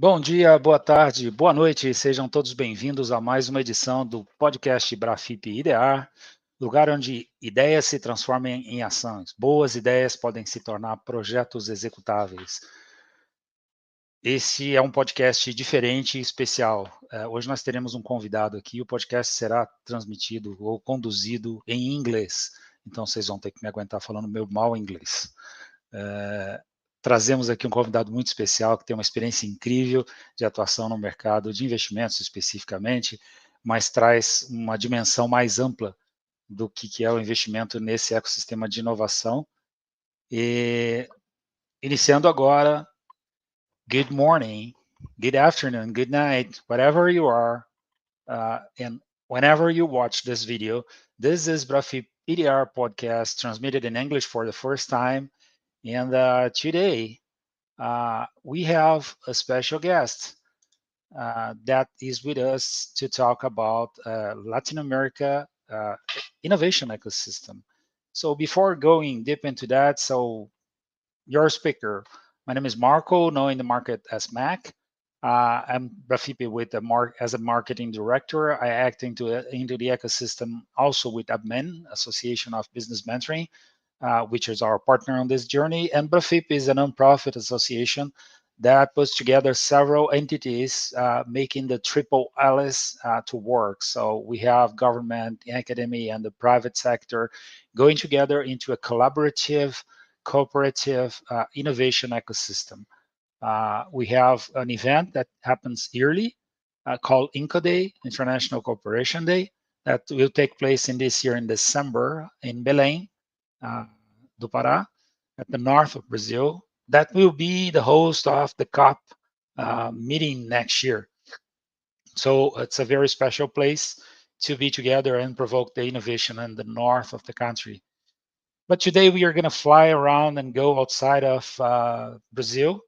Bom dia, boa tarde, boa noite, sejam todos bem-vindos a mais uma edição do podcast BraFIP IdeAr, lugar onde ideias se transformam em ações. Boas ideias podem se tornar projetos executáveis. Esse é um podcast diferente e especial. Hoje nós teremos um convidado aqui, o podcast será transmitido ou conduzido em inglês, então vocês vão ter que me aguentar falando meu mau inglês. Trazemos aqui um convidado muito especial, que tem uma experiência incrível de atuação no mercado de investimentos especificamente, mas traz uma dimensão mais ampla do que é o investimento nesse ecossistema de inovação. E iniciando agora, good morning, good afternoon, good night, whatever you are, and whenever you watch this video, this is BraFIP IdeAr podcast transmitted in English for the first time, and today, we have a special guest that is with us to talk about Latin America innovation ecosystem. So before going deep into that, so your speaker, my name is Marco, known in the market as Mac. I'm BraFIP with as a marketing director. I act into the ecosystem also with ABMEN, Association of Business Mentoring, which is our partner on this journey. And BraFIP is a nonprofit association that puts together several entities making the triple Alice to work. So we have government, academia, and the private sector going together into a collaborative, cooperative innovation ecosystem. We have an event that happens yearly called INCO Day, International Cooperation Day, that will take place in this year in December in Belém, do Pará, at the north of Brazil. That will be the host of the COP meeting next year. So it's a very special place to be together and provoke the innovation in the north of the country. But today we are going to fly around and go outside of Brazil.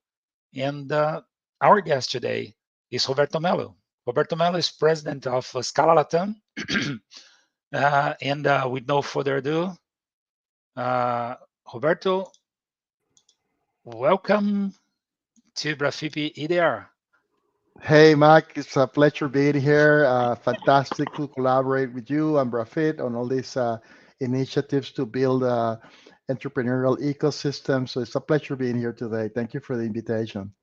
And our guest today is Roberto Melo. Roberto Melo is president of Escala Latam. And with no further ado, Roberto, welcome to BraFIP IdeAr. Hey, Mac, it's a pleasure being here. Fantastic to collaborate with you and BraFIP on all these initiatives to build entrepreneurial ecosystem. So it's a pleasure being here today. Thank you for the invitation.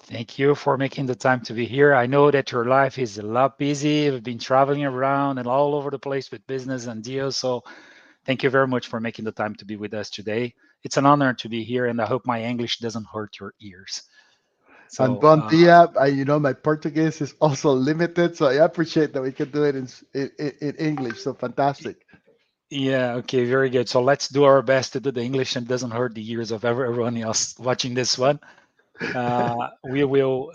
Thank you for making the time to be here. I know that your life is a lot busy. You've been traveling around and all over the place with business and deals. So thank you very much for making the time to be with us today. It's an honor to be here, and I hope my English doesn't hurt your ears. So, and bon dia, my Portuguese is also limited, so I appreciate that we can do it in English. So fantastic. Yeah, okay, very good. So let's do our best to do the English and doesn't hurt the ears of everyone else watching this one. We will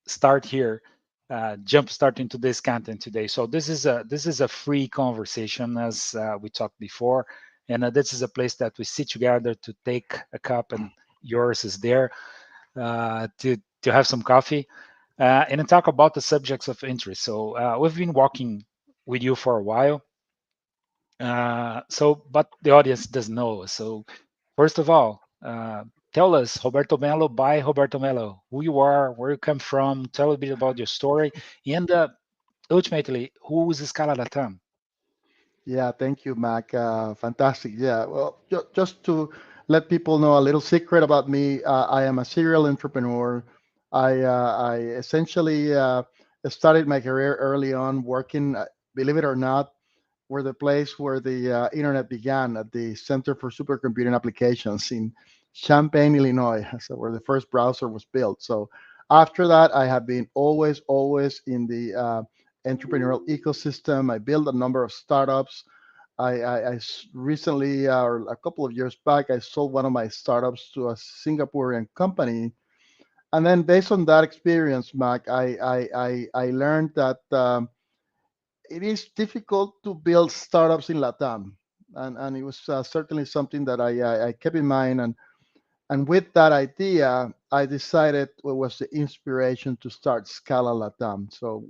start here, jump start into this content today. So this is a free conversation, as we talked before, and this is a place that we sit together to take a cup, and yours is there to have some coffee and talk about the subjects of interest. So we've been walking with you for a while. But the audience doesn't know. So first of all, tell us, Roberto Melo, by Roberto Melo, who you are, where you come from, tell a bit about your story, and ultimately, who is Escala Latam? Yeah, thank you, Mac. Fantastic. Yeah, well, just to let people know a little secret about me, I am a serial entrepreneur. I essentially started my career early on working, believe it or not, were the place where the internet began at the Center for Supercomputing Applications in Champaign, Illinois, so where the first browser was built. So after that, I have been always in the entrepreneurial ecosystem. I built a number of startups. Recently, or a couple of years back, I sold one of my startups to a Singaporean company. And then based on that experience, Mac, I learned that it is difficult to build startups in Latam, and it was certainly something that I kept in mind. And with that idea, I decided what was the inspiration to start Scala Latam. So,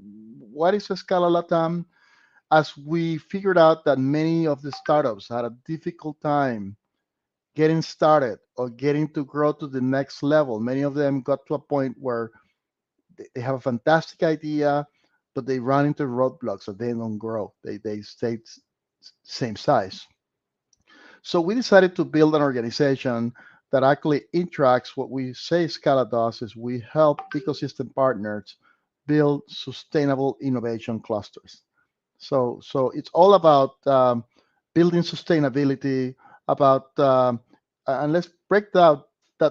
what is Scala Latam? As we figured out that many of the startups had a difficult time getting started or getting to grow to the next level, many of them got to a point where they have a fantastic idea, but they run into roadblocks, so they don't grow. They stay same size. So we decided to build an organization that actually interacts. What we say Scala does is we help ecosystem partners build sustainable innovation clusters. So it's all about building sustainability, about and let's break that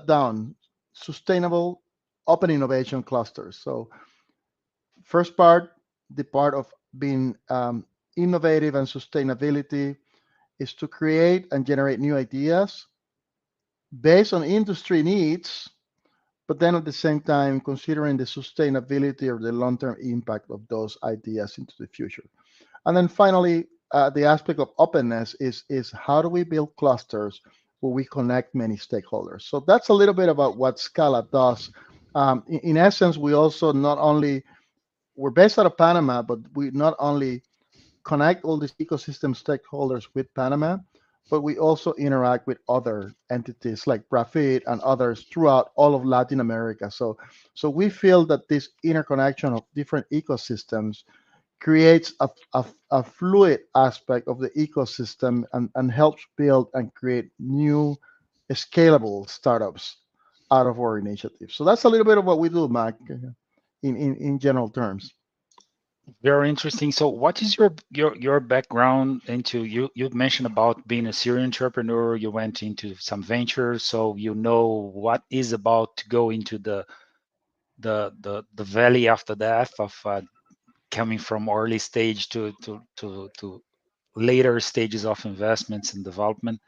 down. Sustainable open innovation clusters. So first part, the part of being innovative and sustainability is to create and generate new ideas based on industry needs, but then at the same time considering the sustainability or the long-term impact of those ideas into the future. And then finally, the aspect of openness is how do we build clusters where we connect many stakeholders. So that's a little bit about what Scala does. In essence, we also not only we're based out of Panama, but we not only connect all these ecosystem stakeholders with Panama, but we also interact with other entities like BraFIP and others throughout all of Latin America. So we feel that this interconnection of different ecosystems creates a fluid aspect of the ecosystem and helps build and create new scalable startups out of our initiative. So that's a little bit of what we do, Mac, in general terms. Very interesting. So, what is your background into? You mentioned about being a serial entrepreneur. You went into some ventures, so you know what is about to go into the valley after death of coming from early stage to later stages of investments and development.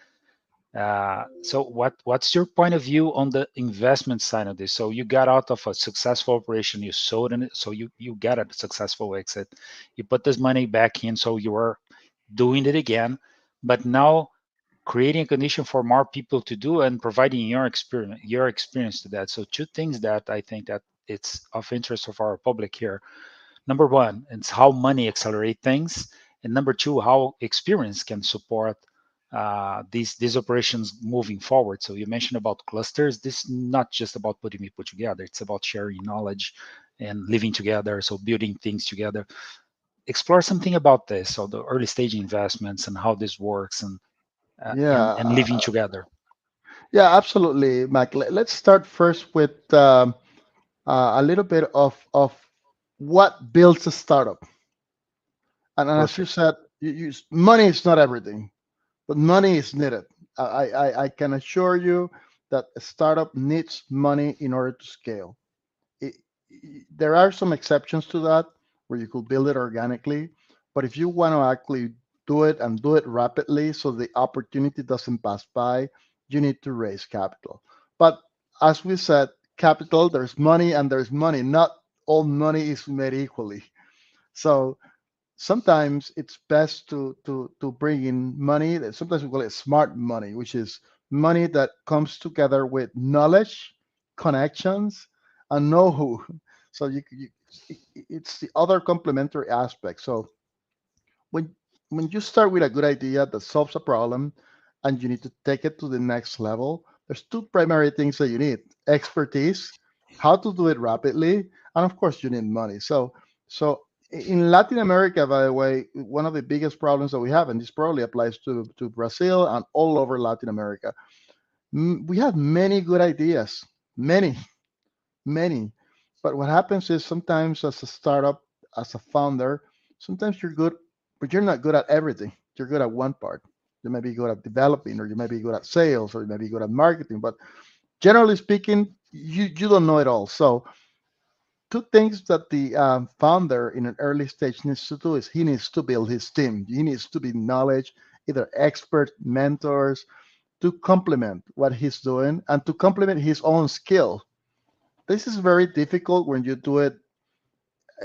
So what's your point of view on the investment side of this? So you got out of a successful operation, you sold in it, so you got a successful exit. You put this money back in, so you are doing it again, but now creating a condition for more people to do and providing your experience to that. So two things that I think that it's of interest of our public here. Number one, it's how money accelerate things, and number two, how experience can support these operations moving forward. So you mentioned about clusters. This is not just about putting people together. It's about sharing knowledge and living together. So building things together. Explore something about this. So the early stage investments and how this works and Yeah, living together. yeah, absolutely, Mac. Let's start first with a little bit of what builds a startup. And as you Perfect. said, money is not everything, but money is needed. I can assure you that a startup needs money in order to scale. It, there are some exceptions to that where you could build it organically, but if you want to actually do it and do it rapidly so the opportunity doesn't pass by, you need to raise capital. But as we said, capital, there's money and there's money. Not all money is made equally. So sometimes it's best to bring in money that sometimes we call it smart money, which is money that comes together with knowledge, connections, and know-how. So it's the other complementary aspect. So when when you start with a good idea that solves a problem and you need to take it to the next level, there's two primary things that you need: expertise, how to do it rapidly, and of course you need money. So in Latin America, by the way, one of the biggest problems that we have, and this probably applies to Brazil and all over Latin America, we have many good ideas, many, many. But what happens is sometimes as a startup, as a founder, sometimes you're good, but you're not good at everything. You're good at one part. You may be good at developing, or you may be good at sales, or you may be good at marketing. But generally speaking, you don't know it all. So two things that the founder in an early stage needs to do is he needs to build his team. He needs to be knowledge, either expert mentors to complement what he's doing and to complement his own skill. This is very difficult when you do it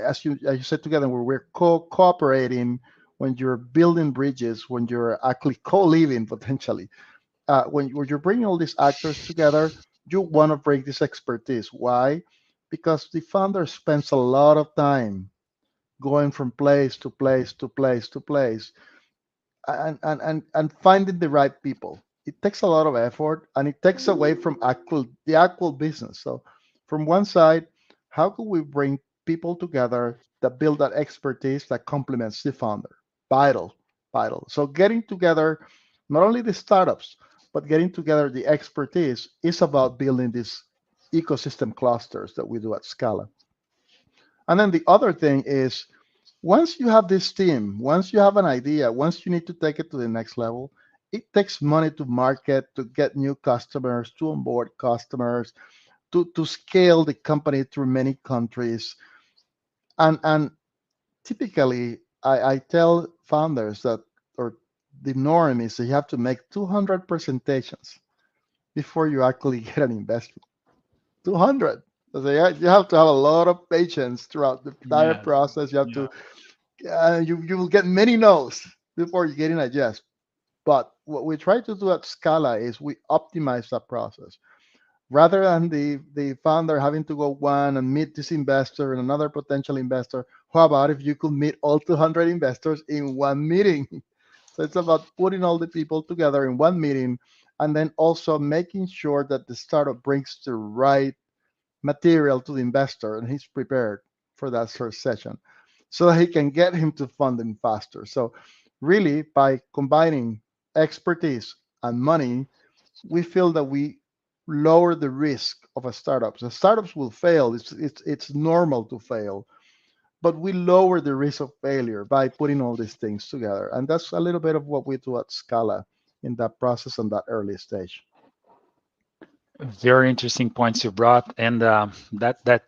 as you said together, where we're cooperating, when you're building bridges, when you're actually co-living potentially, when you're bringing all these actors together, you want to bring this expertise. Why? Because the founder spends a lot of time going from place to place to place to place and finding the right people. It takes a lot of effort and it takes away from the actual business. So from one side, How could we bring people together that build that expertise that complements the founder? Vital, vital. So getting together, not only the startups, but getting together the expertise is about building these ecosystem clusters that we do at Scala. And then the other thing is once you have this team, once you have an idea, once you need to take it to the next level, it takes money to market, to get new customers, to onboard customers, to scale the company through many countries. And typically, I tell founders that, or the norm is that you have to make 200 presentations before you actually get an investment. 200. So you have to have a lot of patience throughout the entire Yeah, process. You have yeah. to, you will get many no's before you get in a yes. But what we try to do at Scala is we optimize that process rather than the founder having to go one and meet this investor and another potential investor. How about if you could meet all 200 investors in one meeting? So it's about putting all the people together in one meeting and then also making sure that the startup brings the right material to the investor and he's prepared for that first session so that he can get him to funding faster. So really by combining expertise and money, we feel that we lower the risk of a startup. So startups will fail. It's normal to fail, but we lower the risk of failure by putting all these things together. And that's a little bit of what we do at Scala in that process on that early stage. Very interesting points you brought, and that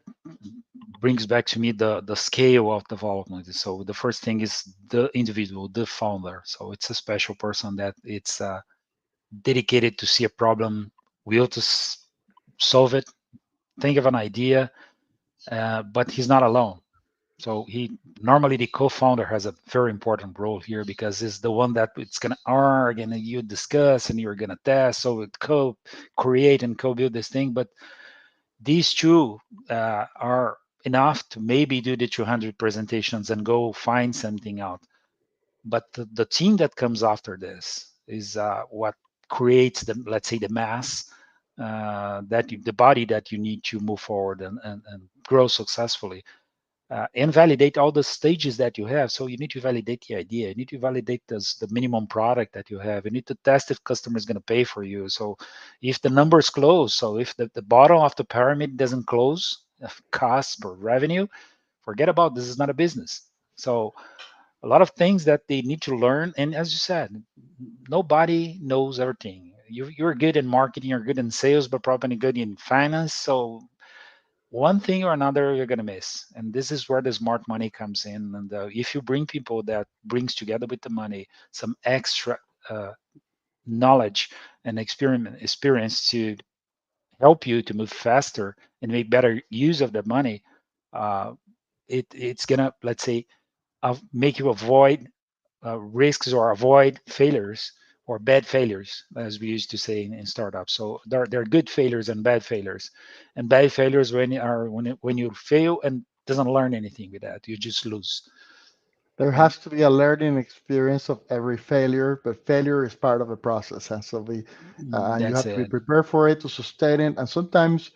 brings back to me the scale of development. So the first thing is the individual, the founder. So it's a special person that it's dedicated to see a problem, will to solve it, think of an idea, but he's not alone. So he normally the co-founder has a very important role here because it's the one that it's gonna argue and you discuss and you're gonna test. So it co-create and co-build this thing. But these two are enough to maybe do the 200 presentations and go find something out. But the team that comes after this is what creates the, let's say, the mass that the body that you need to move forward and grow successfully and validate all the stages that you have. So you need to validate the idea. You need to validate the minimum product that you have. You need to test if customer is going to pay for you. So if the numbers close, so if the bottom of the pyramid doesn't close, cost or revenue, forget about this is not a business. So a lot of things that they need to learn. And as you said, nobody knows everything. You're good in marketing, you're good in sales, but probably good in finance. So one thing or another you're going to miss, and this is where the smart money comes in. And if you bring people that brings together with the money some extra uh, knowledge and experience to help you to move faster and make better use of the money, uh, it's gonna, let's say, make you avoid risks or avoid failures or bad failures, as we used to say in startups. So there are good failures and bad failures. And bad failures when you fail and doesn't learn anything with that, you just lose. There And has to be a learning experience of every failure, but failure is part of the process, and so and you that's have to be it. prepared for it to sustain it. And sometimes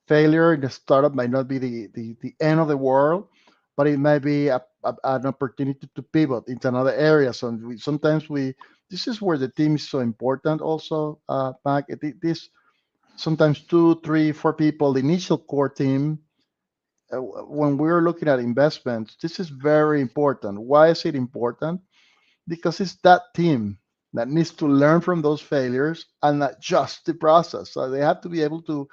failure in the startup might not be the end of the world, but it might be an opportunity to pivot into another area. So sometimes we this is where the team is so important. Also, Mac, this sometimes two, three, four people, the initial core team when we're looking at investments, this is very important. Why is it important? Because it's that team that needs to learn from those failures and adjust the process. So they have to be able to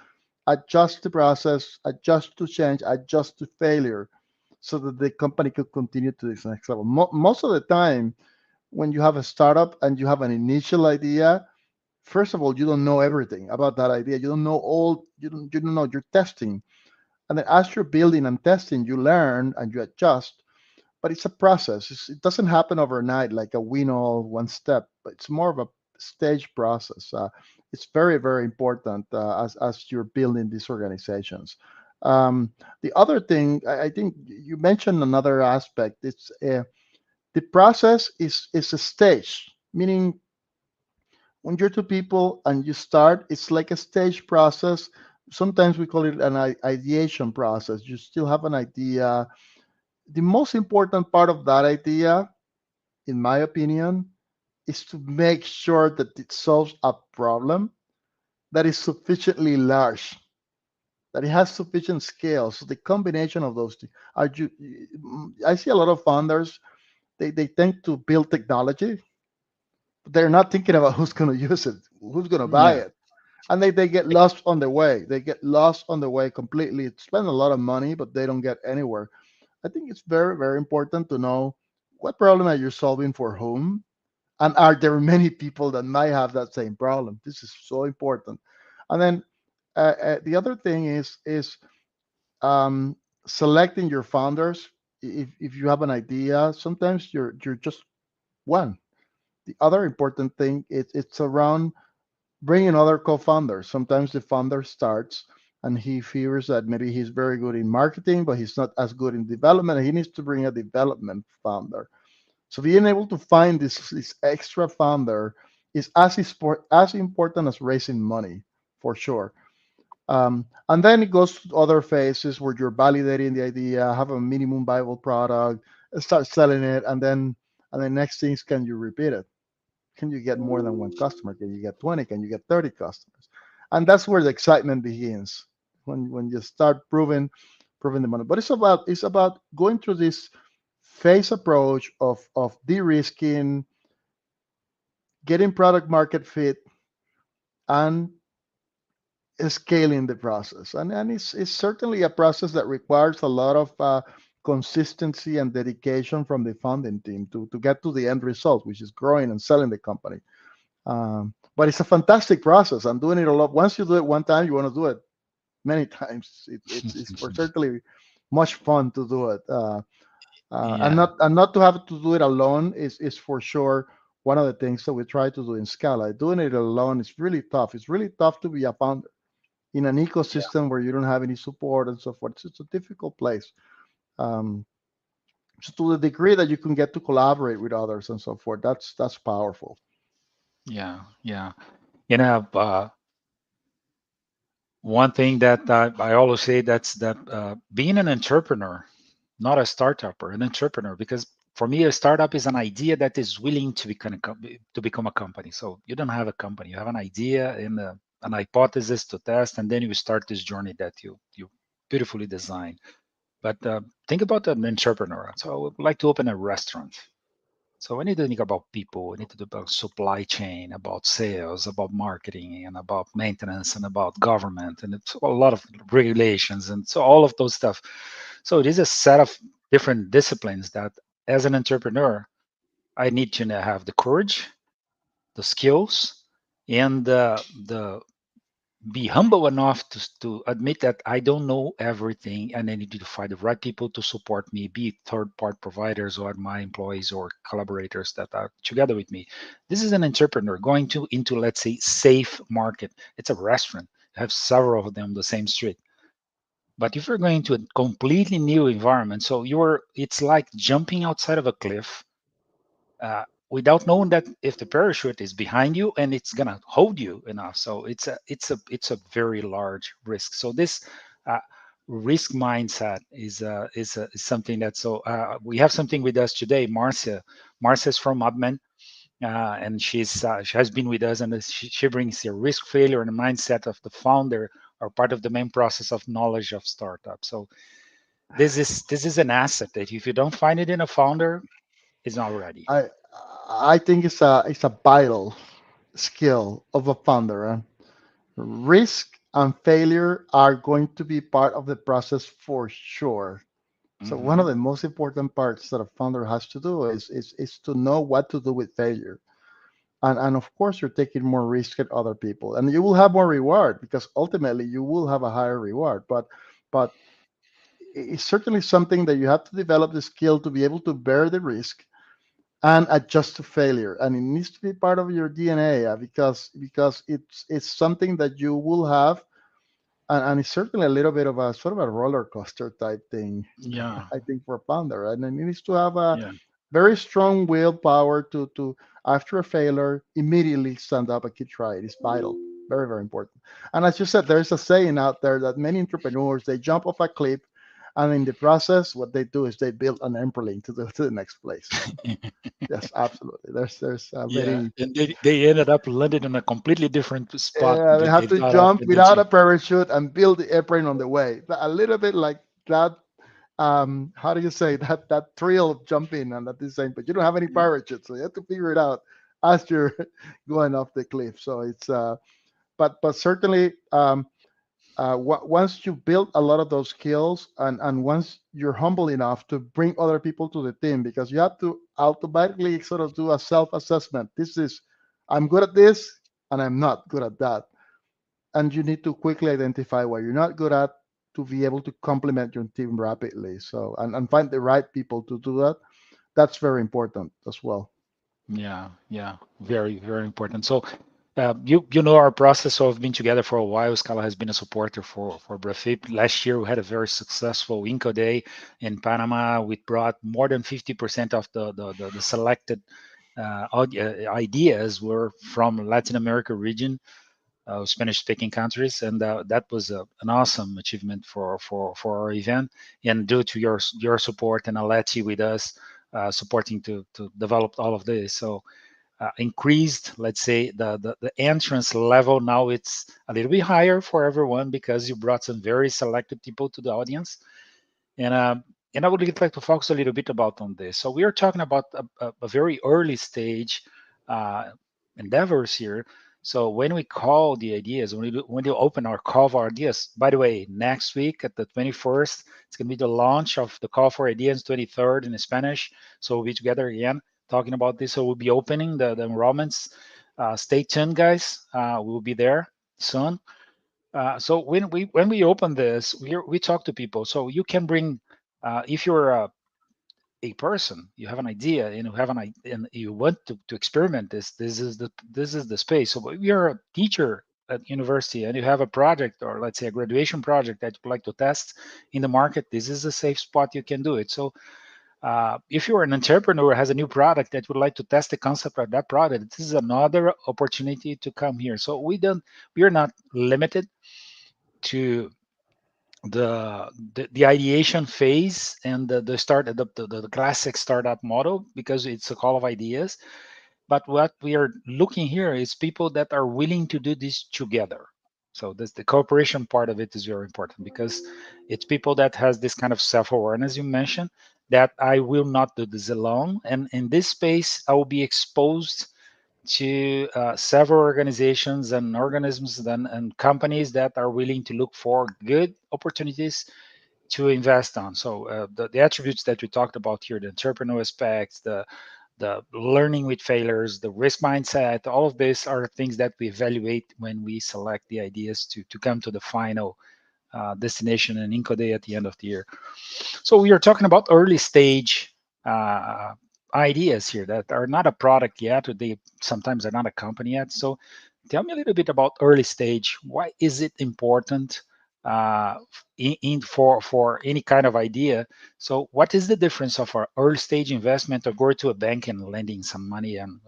adjust the process, adjust to change, adjust to failure so that the company could continue to this next level. Most of the time, when you have a startup and you have an initial idea, first of all, you don't know everything about that idea. You don't know you don't know you're testing. And then as you're building and testing, you learn and you adjust. But it's a process. It doesn't happen overnight like a win all one step. But it's more of a stage process. It's very, very important as you're building these organizations. The other thing, I think you mentioned another aspect. It's the process is a stage, meaning when you're two people and you start, it's like a stage process. sometimes we call it an ideation process. You still have an idea. The most important part of that idea, in my opinion, is to make sure that it solves a problem that is sufficiently large, that it has sufficient scale. So the combination of those two are you, I see a lot of founders, they tend to build technology, but they're not thinking about who's going to use it, who's going to buy Yeah. it. And they get lost on the way. They get lost on the way completely. Spend a lot of money, but they don't get anywhere. I think it's very, very important to know what problem are you solving for whom, and are there many people that might have that same problem. This is so important. And then the other thing is um, selecting your founders. If you have an idea, sometimes you're just one. The other important thing it's around bringing other co-founders. Sometimes the founder starts and he fears that maybe he's very good in marketing, but he's not as good in development. And he needs to bring a development founder. So being able to find this extra founder is as important as raising money, for sure. And then it goes to other phases where you're validating the idea, have a minimum viable product, start selling it, and then next things, can you repeat it? Can you get more than one customer? Can you get 20? Can you get 30 customers? And that's where the excitement begins, when you start proving the money. But it's about going through this phase approach of de-risking, getting product market fit, and scaling the process. And it's certainly a process that requires a lot of consistency and dedication from the founding team to get to the end result, which is growing and selling the company. But it's a fantastic process. I'm doing it a lot. Once you do it one time, you want to do it many times. It's for certainly much fun to do it. And Yeah. not to have to do it alone is for sure one of the things that we try to do in Scala. Doing it alone is really tough. It's really tough to be a founder in an Yeah. ecosystem where you don't have any support and so forth. It's a difficult place. Um, so to the degree that you can get to collaborate with others and so forth, that's powerful. Yeah. Yeah. You know, one thing that I always say, that's that being an entrepreneur, not a startup or an entrepreneur, because for me a startup is an idea that is willing to become a company. So you don't have a company, you have an idea and an hypothesis to test, and then you start this journey that you beautifully design. But think about an entrepreneur. So I would like to open a restaurant. So I need to think about people. I need to think about supply chain, about sales, about marketing, and about maintenance, and about government, and it's a lot of regulations, and so all of those stuff. So it is a set of different disciplines that, as an entrepreneur, I need to have the courage, the skills, and the be humble enough to admit that I don't know everything, and I need to find the right people to support me, be it third party providers or my employees or collaborators that are together with me. This is an entrepreneur going to into, let's say, safe market. It's a restaurant. You have several of them on the same street. But if you're going to a completely new environment, so it's like jumping outside of a cliff without knowing that if the parachute is behind you and it's gonna hold you enough. So it's a very large risk. So this uh, risk mindset is something that, so we have something with us today. Marcia is from Ubman, and she has been with us, and she brings a risk failure and a mindset of the founder are part of the main process of knowledge of startup. So this is an asset that if you don't find it in a founder, it's not ready. I I think it's a vital skill of a founder. Risk and failure are going to be part of the process for sure. So one of Hmm. the most important parts that a founder has to do is to know what to do with failure. And of course, you're taking more risk than other people, and you will have more reward because ultimately you will have a higher reward. But it's certainly something that you have to develop the skill to be able to bear the risk and adjust to failure, and it needs to be part of your DNA, because it's something that you will have, and it's certainly a little bit of a sort of a roller coaster type thing. Yeah. I think for a founder, and it needs to have a Yeah. very strong willpower to after a failure immediately stand up and keep trying. It's vital. Very, very important. And as you said, there's a saying out there that many entrepreneurs, they jump off a cliff, and in the process, what they do is they build an airplane to the next place. So yes, absolutely. There's a Yeah, very and they ended up landing in a completely different spot they that they have to thought of jump without a initially. parachute and build the airplane on the way. A little bit like that. How do you say that thrill of jumping and at the same, but you don't have any parachute, so you have to figure it out as you're going off the cliff. So it's but certainly once you build a lot of those skills, and once you're humble enough to bring other people to the team, because you have to automatically sort of do a self-assessment. This is, I'm good at this and I'm not good at that, and you need to quickly identify what you're not good at to be able to complement your team rapidly. So and find the right people to do that. That's very important as well. Yeah, yeah, very, very important. So, you know our process. So we've been together for a while. Scala has been a supporter for BraFIP. Last year we had a very successful Inco Day in Panama. We brought more than 50% of the selected ideas were from Latin America region, Spanish-speaking countries, and that was an awesome achievement for our event. And due to your support and Aleti with us, supporting to develop all of this, so increased, let's say, the entrance level. Now it's a little bit higher for everyone because you brought some very selected people to the audience, and I would like to focus a little bit about on this. So we are talking about a very early stage uh, endeavors here. So when we call the ideas, when you open our call for ideas, by the way, next week at the 21st, it's going to be the launch of the call for ideas, 23rd in Spanish. So we'll be together again talking about this. So we'll be opening the enrollments. Stay tuned, guys. We'll be there soon. So when we open this, we talk to people. So you can bring, if you're a person, you have an idea, and you have and you want to experiment this. This is the space. So if you're a teacher at university and you have a project, or let's say a graduation project that you'd like to test in the market, this is a safe spot you can do it. So if you're an entrepreneur who has a new product that would like to test the concept of that product, this is another opportunity to come here. So we are not limited to the ideation phase and the classic startup model, because it's a call of ideas. But what we are looking here is people that are willing to do this together. So this, the cooperation part of it is very important, because it's people that has this kind of self-awareness you mentioned, that I will not do this alone, and in this space I will be exposed to several organizations and organisms and companies that are willing to look for good opportunities to invest on. So the attributes that we talked about here, the entrepreneurial aspects, the learning with failures, the risk mindset, all of these are things that we evaluate when we select the ideas to come to the final destination and Inco Day at the end of the year. So we are talking about early stage uh, ideas here that are not a product yet, or they sometimes are not a company yet. So tell me a little bit about early stage. Why is it important for any kind of idea? So what is the difference of our early stage investment or going to a bank and lending some money and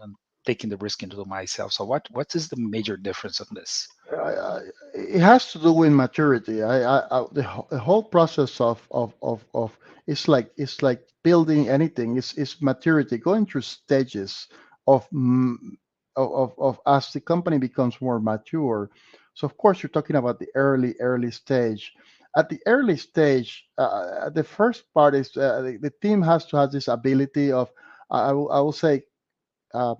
taking the risk into myself? So what is the major difference of this? It has to do with maturity. The whole process of it's like building anything. It's maturity, going through stages of of as the company becomes more mature. So of course you're talking about the early stage. At the early stage, the first part is the team has to have this ability of I will say uh,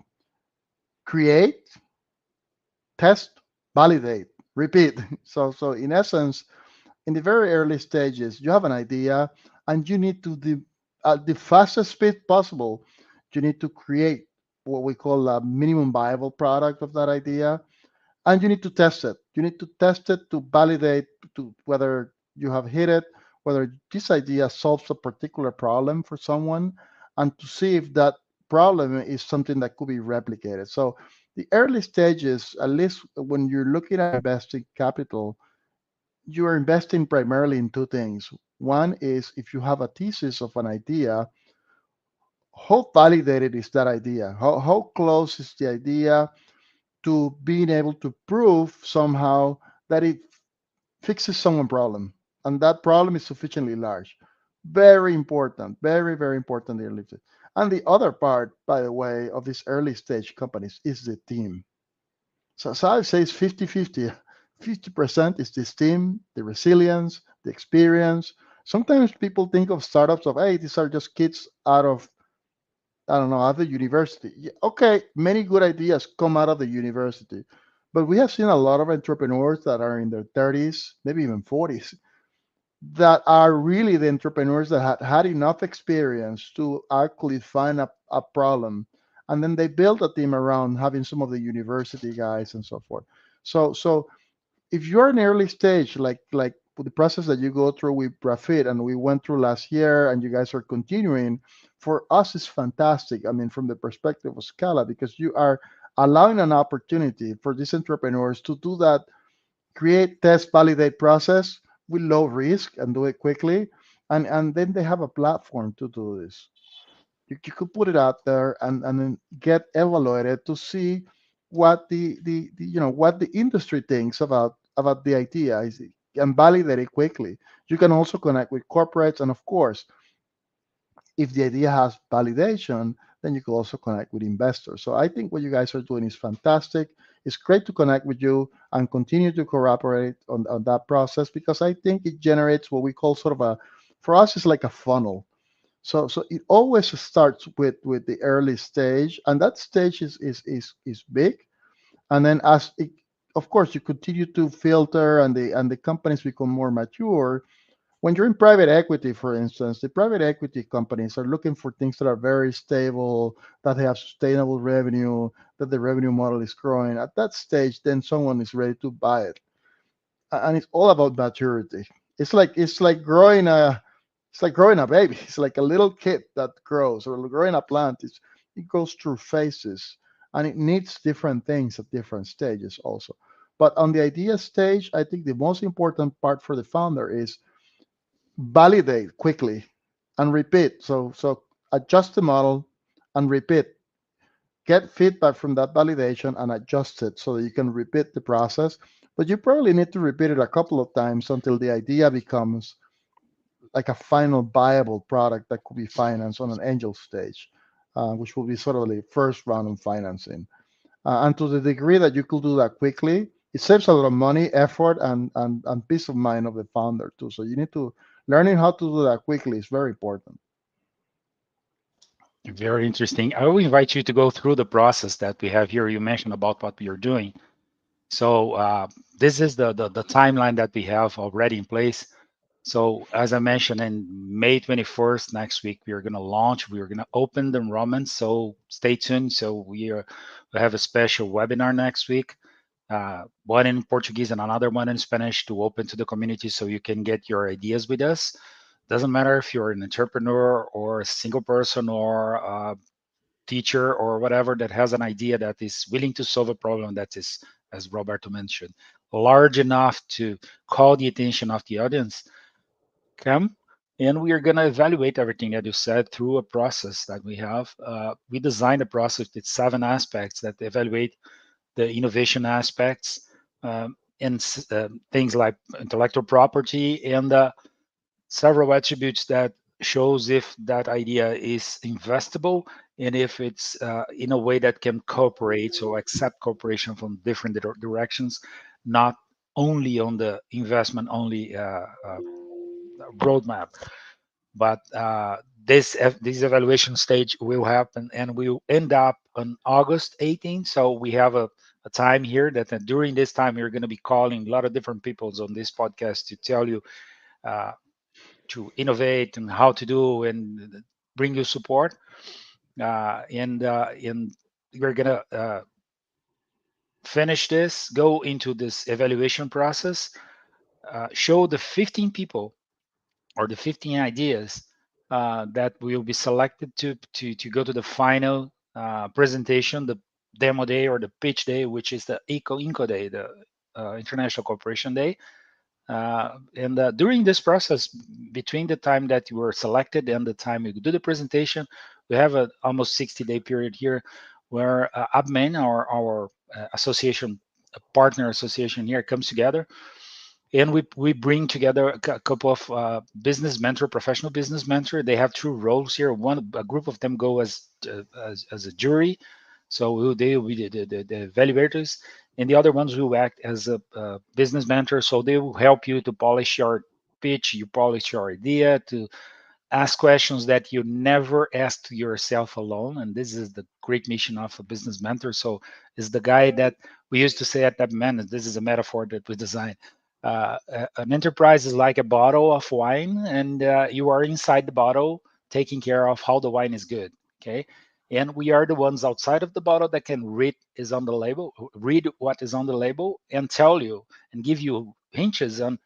create, test, validate, repeat. So in essence, in the very early stages, you have an idea, and you need to at the fastest speed possible, you need to create what we call a minimum viable product of that idea, and you need to test it. You need to test it to validate to whether you have hit it, whether this idea solves a particular problem for someone, and to see if that problem is something that could be replicated. So the early stages, at least when you're looking at investing capital, you are investing primarily in two things. One is if you have a thesis of an idea, how validated is that idea? How close is the idea to being able to prove somehow that it fixes some problem, and that problem is sufficiently large. Very important, very, very important. And the other part, by the way, of these early stage companies is the team. So I would say it's 50-50. 50% is this team, the resilience, the experience. Sometimes people think of startups of, hey, these are just kids out of, I don't know, out of the university. Yeah, okay, many good ideas come out of the university. But we have seen a lot of entrepreneurs that are in their 30s, maybe even 40s, that are really the entrepreneurs that had enough experience to actually find a problem. And then they build a team around having some of the university guys and so forth. So if you're in early stage, like the process that you go through with BraFIP and we went through last year, and you guys are continuing, for us is fantastic. I mean, from the perspective of Scala, because you are allowing an opportunity for these entrepreneurs to do that, create, test, validate process with low risk and do it quickly, and then they have a platform to do this. You could put it out there and then get evaluated to see what the what the industry thinks about the idea is, and validate it quickly. You can also connect with corporates, and of course, if the idea has validation, then you can also connect with investors. So I think what you guys are doing is fantastic. It's great to connect with you and continue to cooperate on that process, because I think it generates what we call sort of a, for us, it's like a funnel. So it always starts with the early stage, and that stage is big. And then as it, of course, you continue to filter, and the companies become more mature. When you're in private equity, for instance, the private equity companies are looking for things that are very stable, that have sustainable revenue, that the revenue model is growing. At that stage, then someone is ready to buy it. And it's all about maturity. It's like growing a, it's like growing a baby. It's like a little kid that grows, or growing a plant. It goes through phases, and it needs different things at different stages also. But on the idea stage, I think the most important part for the founder is validate quickly and repeat. So adjust the model and repeat. Get feedback from that validation and adjust it so that you can repeat the process. But you probably need to repeat it a couple of times until the idea becomes like a final viable product that could be financed on an angel stage, which will be sort of the first round of financing. And to the degree that you could do that quickly, it saves a lot of money, effort, and peace of mind of the founder too. So you need to, learning how to do that quickly is very important. Very interesting. I will invite you to go through the process that we have here. You mentioned about what we are doing. So this is the timeline that we have already in place. So as I mentioned, in May 21st, next week, we are going to launch, we are going to open the enrollment. So stay tuned. So we have a special webinar next week, one in Portuguese and another one in Spanish, to open to the community so you can get your ideas with us. Doesn't matter if you're an entrepreneur or a single person or a teacher or whatever that has an idea that is willing to solve a problem that is, as Roberto mentioned, large enough to call the attention of the audience. Come, and we are going to evaluate everything that you said through a process that we have. We designed a process with 7 aspects that evaluate the innovation aspects, and things like intellectual property, and several attributes that shows if that idea is investable, and if it's in a way that can cooperate or accept cooperation from different directions, not only on the investment only roadmap. But this evaluation stage will happen, and will end up on August 18th. So we have a time here that during this time we're going to be calling a lot of different people on this podcast to tell you uh, to innovate and how to do and bring you support. And we're going to finish this, go into this evaluation process, show the 15 people or the 15 ideas that will be selected to go to the final presentation, the demo day or the pitch day, which is the INCO day, the International Cooperation Day. And during this process, between the time that you were selected and the time you do the presentation, we have an almost 60-day period here where admin, our association, a partner association here comes together, and we bring together a couple of business mentor, professional business mentor. They have two roles here. A group of them go as a jury, so they will be the evaluators, and the other ones will act as a business mentor. So they will help you to polish your pitch, you polish your idea, to ask questions that you never asked yourself alone. And this is the great mission of a business mentor. So is the guy that we used to say at that man, this is a metaphor that we designed. An enterprise is like a bottle of wine, and you are inside the bottle taking care of how the wine is good. Okay. And we are the ones outside of the bottle that can read what is on the label, and tell you and give you hints on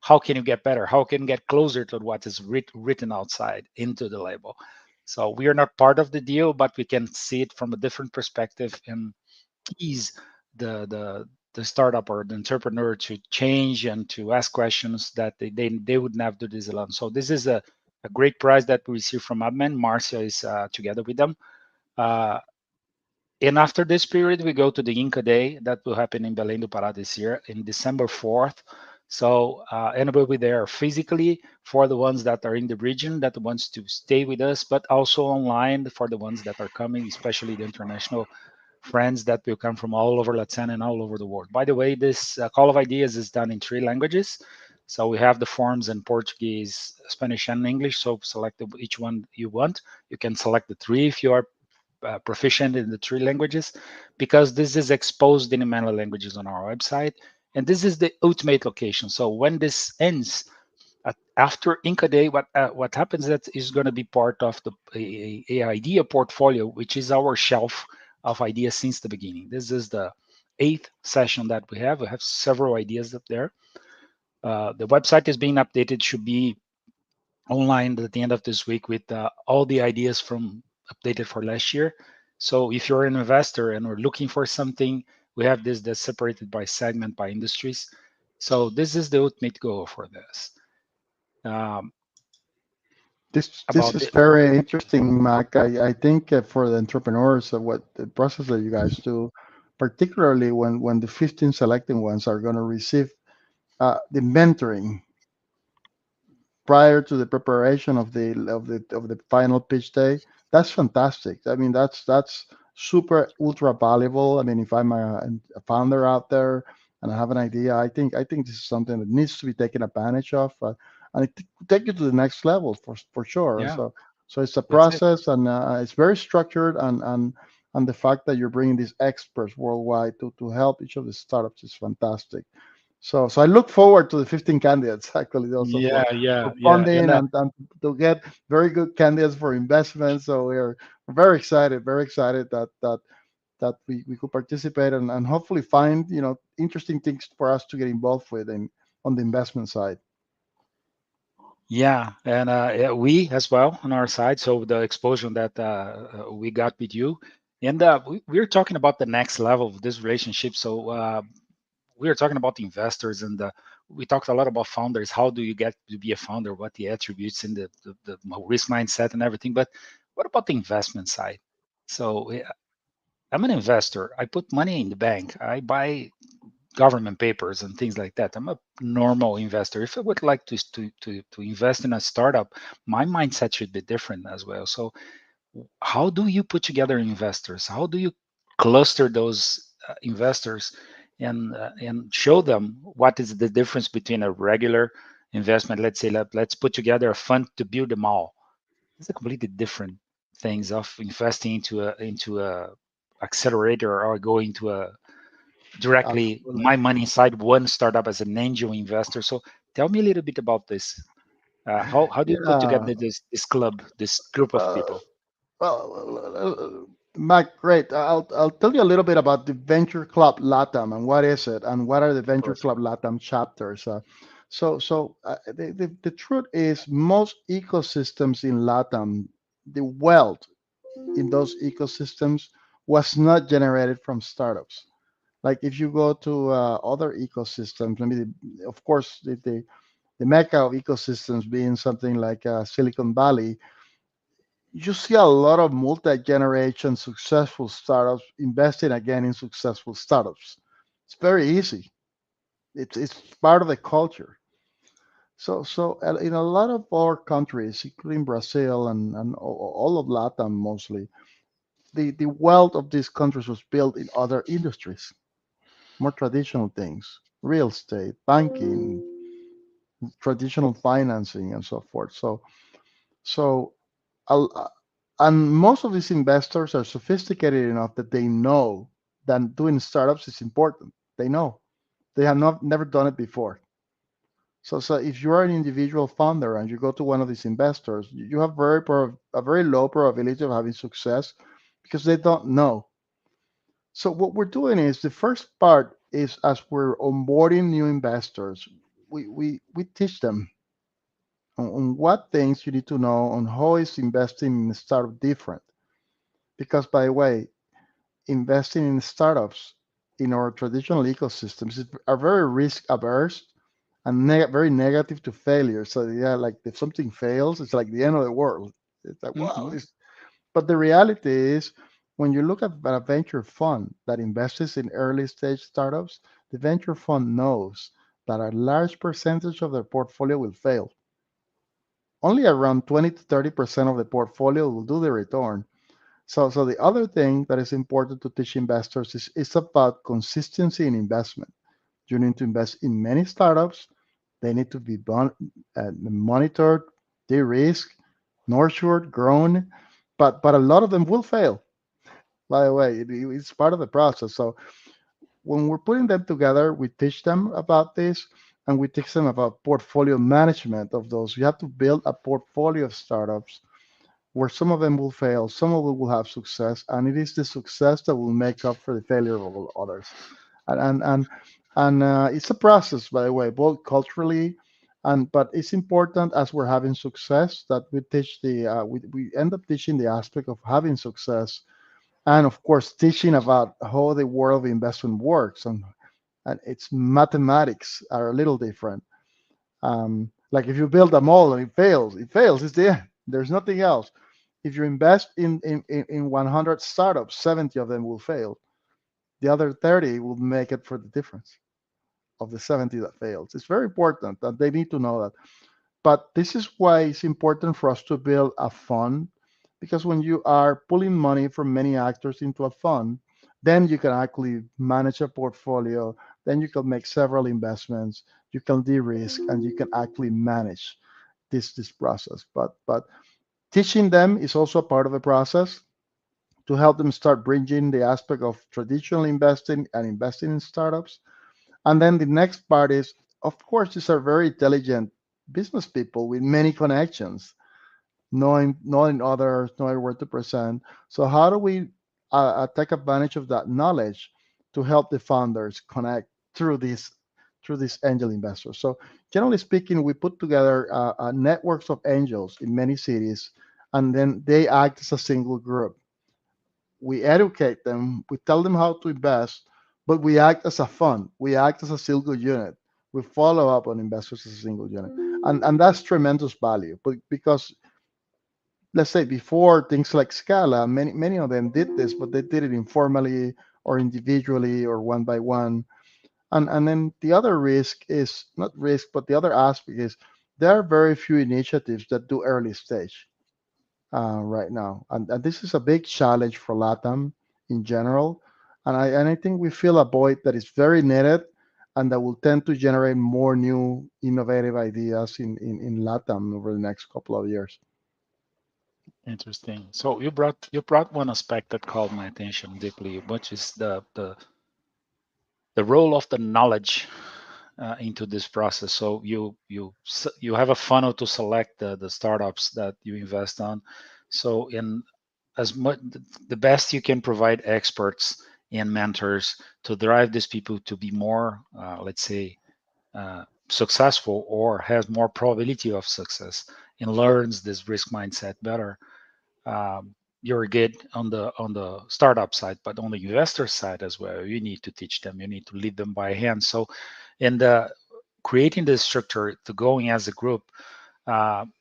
how can you get better, how can you get closer to what is written outside into the label. So we are not part of the deal, but we can see it from a different perspective and ease the startup or the entrepreneur to change and to ask questions that they wouldn't have to do this alone. So this is a great prize that we receive from Admin. Marcia is together with them. And after this period, we go to the Inca Day that will happen in Belém do Pará this year in December 4th. So, and we'll be there physically for the ones that are in the region that wants to stay with us, but also online for the ones that are coming, especially the international friends that will come from all over Latin and all over the world. By the way, this Call of Ideas is done in 3 languages. So we have the forms in Portuguese, Spanish, and English. So select each one you want. You can select the 3 if you are proficient in the 3 languages, because this is exposed in many languages on our website. And this is the ultimate location. So when this ends, after Inca Day, what happens that is going to be part of the a idea portfolio, which is our shelf of ideas since the beginning. This is the 8th session that we have. We have several ideas up there. The website is being updated, should be online at the end of this week with all the ideas from updated for last year. So if you're an investor and we're looking for something, we have this that's separated by segment, by industries. So this is the ultimate goal for this. This is very interesting, Mac. I think for the entrepreneurs, what the process that you guys do, particularly when the 15 selecting ones are going to receive the mentoring prior to the preparation of the final pitch day, that's fantastic. I mean, that's super ultra valuable. I mean, if I'm a founder out there and I have an idea, I think this is something that needs to be taken advantage of, and it take you to the next level for sure. Yeah, So it's a that's it. process, and it's very structured, and the fact that you're bringing these experts worldwide to help each of the startups is fantastic. So I look forward to the 15 candidates actually also for Yeah. funding, and to get very good candidates for investment. So we're very excited that we could participate, and hopefully find interesting things for us to get involved with on the investment side. Yeah, and yeah, we as well on our side. So the exposure that we got with you, and we're talking about the next level of this relationship. So we are talking about investors, and we talked a lot about founders. How do you get to be a founder? What the attributes and the risk mindset and everything. But what about the investment side? So I'm an investor. I put money in the bank. I buy government papers and things like that. I'm a normal investor. If I would like to invest in a startup, my mindset should be different as well. So how do you put together investors? How do you cluster those investors and show them what is the difference between a regular investment? Let's say let's put together a fund to build a mall. It's a completely different things of investing into a accelerator or going to a directly Absolutely. my money inside one startup as an angel investor. So tell me a little bit about this. How do you put Yeah. together this club, this group of Uh, people? Well, Mac, great. I'll tell you a little bit about the Venture Club Latam and what is it, and what are the Venture Perfect. Club Latam chapters. The truth is, most ecosystems in Latam, the wealth in those ecosystems was not generated from startups. Like if you go to other ecosystems, I mean, of course, the mecca of ecosystems being something like Silicon Valley, you see a lot of multi-generation successful startups investing again in successful startups. It's very easy. It's part of the culture. So in a lot of our countries, including Brazil and all of Latam mostly, the wealth of these countries was built in other industries, more traditional things, real estate, banking, traditional financing, and so forth. So uh, and most of these investors are sophisticated enough that they know that doing startups is important. They know they have not never done it before. So if you are an individual founder and you go to one of these investors, you have a very low probability of having success because they don't know. So what we're doing is the first part is as we're onboarding new investors, we teach them on what things you need to know on how is investing in a startup different. Because by the way, investing in startups in our traditional ecosystems are very risk averse and very negative to failure. So yeah, like if something fails, it's like the end of the world. It's like wow. Mm-hmm. But the reality is, when you look at a venture fund that invests in early stage startups, the venture fund knows that a large percentage of their portfolio will fail. Only around 20 to 30% of the portfolio will do the return. So the other thing that is important to teach investors is about consistency in investment. You need to invest in many startups. They need to be monitored, de-risked, nurtured, grown, but a lot of them will fail. By the way, it's part of the process. So when we're putting them together, we teach them about this and we teach them about portfolio management of those. You have to build a portfolio of startups where some of them will fail, some of them will have success, and it is the success that will make up for the failure of all others. And and and, and it's a process, by the way, both culturally and but it's important as we're having success that we teach we end up teaching the aspect of having success, and of course teaching about how the world of investment works, and its mathematics are a little different. Like if you build a mall and it fails, it's the end. There's nothing else. If you invest in 100 startups, 70 of them will fail. The other 30 will make it for the difference of the 70 that fails. It's very important that they need to know that. But this is why it's important for us to build a fund, because when you are pulling money from many actors into a fund, then you can actually manage a portfolio, then you can make several investments, you can de-risk, and you can actually manage this process. But teaching them is also a part of the process to help them start bridging the aspect of traditional investing and investing in startups. And then the next part is, of course, these are very intelligent business people with many connections, knowing others, knowing where to present. So how do we take advantage of that knowledge to help the founders connect through these angel investors? So generally speaking, we put together networks of angels in many cities, and then they act as a single group. We educate them, we tell them how to invest, but we act as a fund, we act as a single unit. We follow up on investors as a single unit. And that's tremendous value. But because let's say before things like Scala, many of them did this, but they did it informally or individually or one by one. And then the other risk is not risk, but the other aspect is there are very few initiatives that do early stage right now. And this is a big challenge for LATAM in general. And I think we feel a void that is very needed and that will tend to generate more new innovative ideas in LATAM over the next couple of years. Interesting. So you brought one aspect that called my attention deeply, which is the role of the knowledge into this process. So you have a funnel to select the startups that you invest on. So in as much the best you can provide experts and mentors to drive these people to be more, let's say, successful or has more probability of success and learns this risk mindset better. You're good on the startup side, but on the investor side as well, you need to teach them. You need to lead them by hand. So, in the creating the structure to going as a group,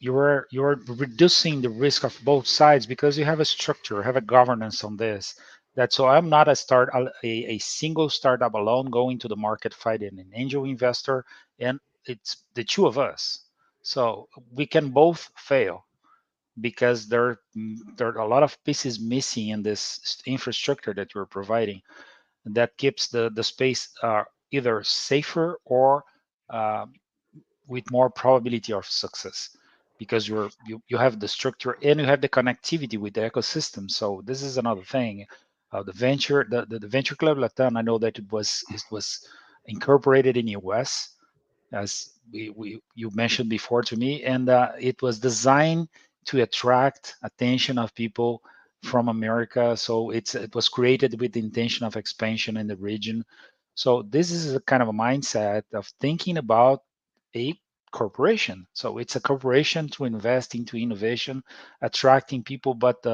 you're reducing the risk of both sides because you have a structure, have a governance on this. That so I'm not a single startup alone going to the market fighting an angel investor, and it's the two of us. So we can both fail because there are a lot of pieces missing in this infrastructure that you're providing that keeps the space either safer or uh, with more probability of success because you have the structure and you have the connectivity with the ecosystem. So this is another thing. The venture club Latam, I know that it was incorporated in US, as you mentioned before to me, and it was designed to attract attention of people from America. So it was created with the intention of expansion in the region. So this is a kind of a mindset of thinking about a corporation. So it's a corporation to invest into innovation, attracting people, but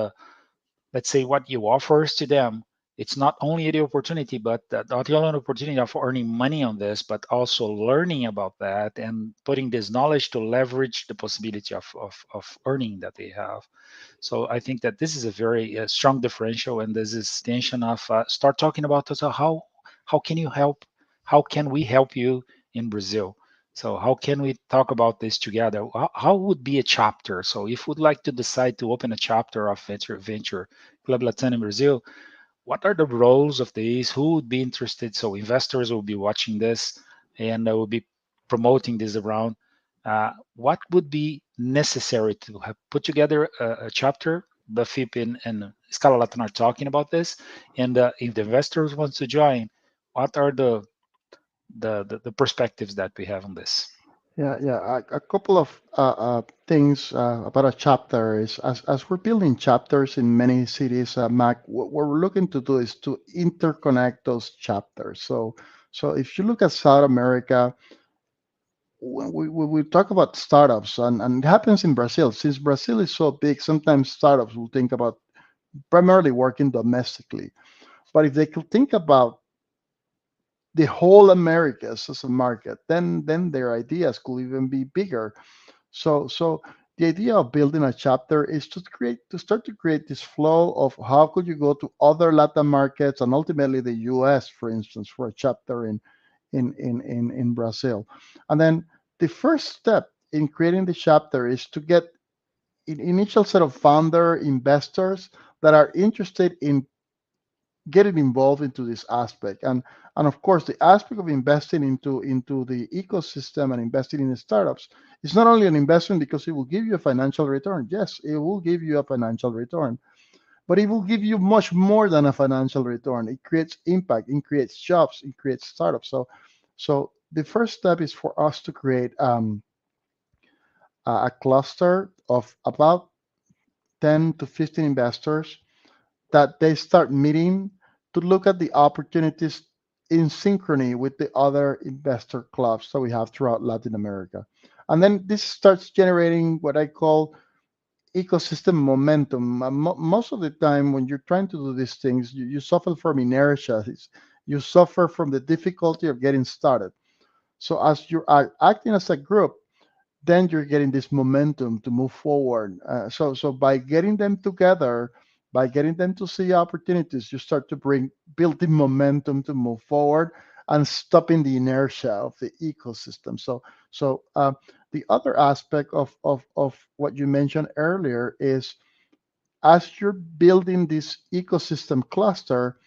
let's say what you offers to them, it's not only the opportunity, but not the only opportunity of earning money on this, but also learning about that and putting this knowledge to leverage the possibility of earning that they have. So I think that this is a very strong differential, and this is intention of start talking about also how can you help? How can we help you in Brazil? So how can we talk about this together? How would be a chapter? So if we'd like to decide to open a chapter of venture Club Latam in Brazil, what are the roles of these? Who would be interested? So investors will be watching this, and will be promoting this around. What would be necessary to have put together a chapter? BraFIP and Escala Latam are talking about this, and if the investors want to join, what are the perspectives that we have on this? Yeah. A couple of things about a chapter is as we're building chapters in many cities, Mac, what we're looking to do is to interconnect those chapters. So if you look at South America, when we talk about startups, and it happens in Brazil, since Brazil is so big, sometimes startups will think about primarily working domestically. But if they could think about the whole Americas as a market, then their ideas could even be bigger. So the idea of building a chapter is to start to create this flow of how could you go to other Latin markets and ultimately the US, for instance, for a chapter in Brazil. And then the first step in creating the chapter is to get an initial set of founder investors that are interested in getting involved into this aspect. And of course, the aspect of investing into the ecosystem and investing in startups is not only an investment because it will give you a financial return. Yes, it will give you a financial return, but it will give you much more than a financial return. It creates impact, it creates jobs, it creates startups. So the first step is for us to create a cluster of about 10 to 15 investors that they start meeting to look at the opportunities in synchrony with the other investor clubs that we have throughout Latin America. And then this starts generating what I call ecosystem momentum. Most of the time, when you're trying to do these things, you suffer from inertia. You suffer from the difficulty of getting started. So as you are acting as a group, then you're getting this momentum to move forward. So by getting them together, by getting them to see opportunities, you start to build the momentum to move forward and stopping the inertia of the ecosystem. So the other aspect of what you mentioned earlier is as you're building this ecosystem cluster,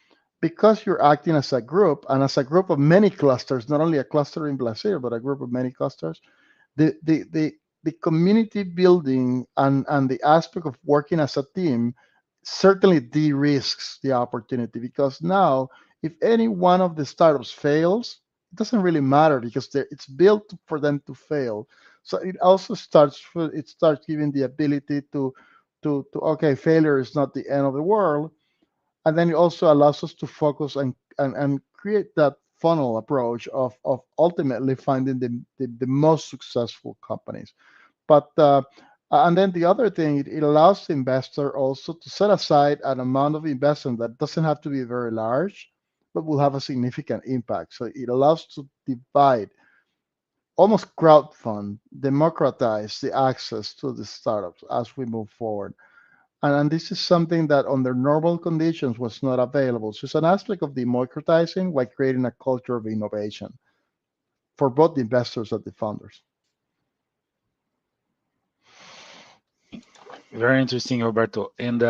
because you're acting as a group and as a group of many clusters, not only a cluster in Brazil, but a group of many clusters, the community building and the aspect of working as a team certainly de-risks the opportunity because now if any one of the startups fails, it doesn't really matter because it's built for them to fail. So it also starts giving the ability to okay, failure is not the end of the world, and then it also allows us to focus and create that funnel approach of ultimately finding the most successful companies. But and then the other thing, it allows the investor also to set aside an amount of investment that doesn't have to be very large, but will have a significant impact. So it allows to divide almost crowdfund, democratize the access to the startups as we move forward. And this is something that under normal conditions was not available. So it's an aspect of democratizing while creating a culture of innovation for both the investors and the founders. Very interesting, Roberto. And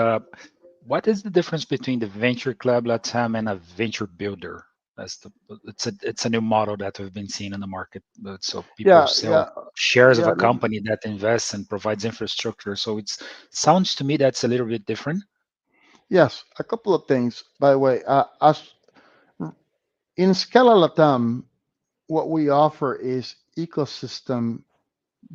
what is the difference between the Venture Club Latam and a venture builder? It's a new model that we've been seeing in the market. So people Yeah, sell yeah, shares of yeah. a company that invests and provides infrastructure. So it sounds to me that's a little bit different. Yes, a couple of things, by the way. As in Scala Latam, what we offer is ecosystem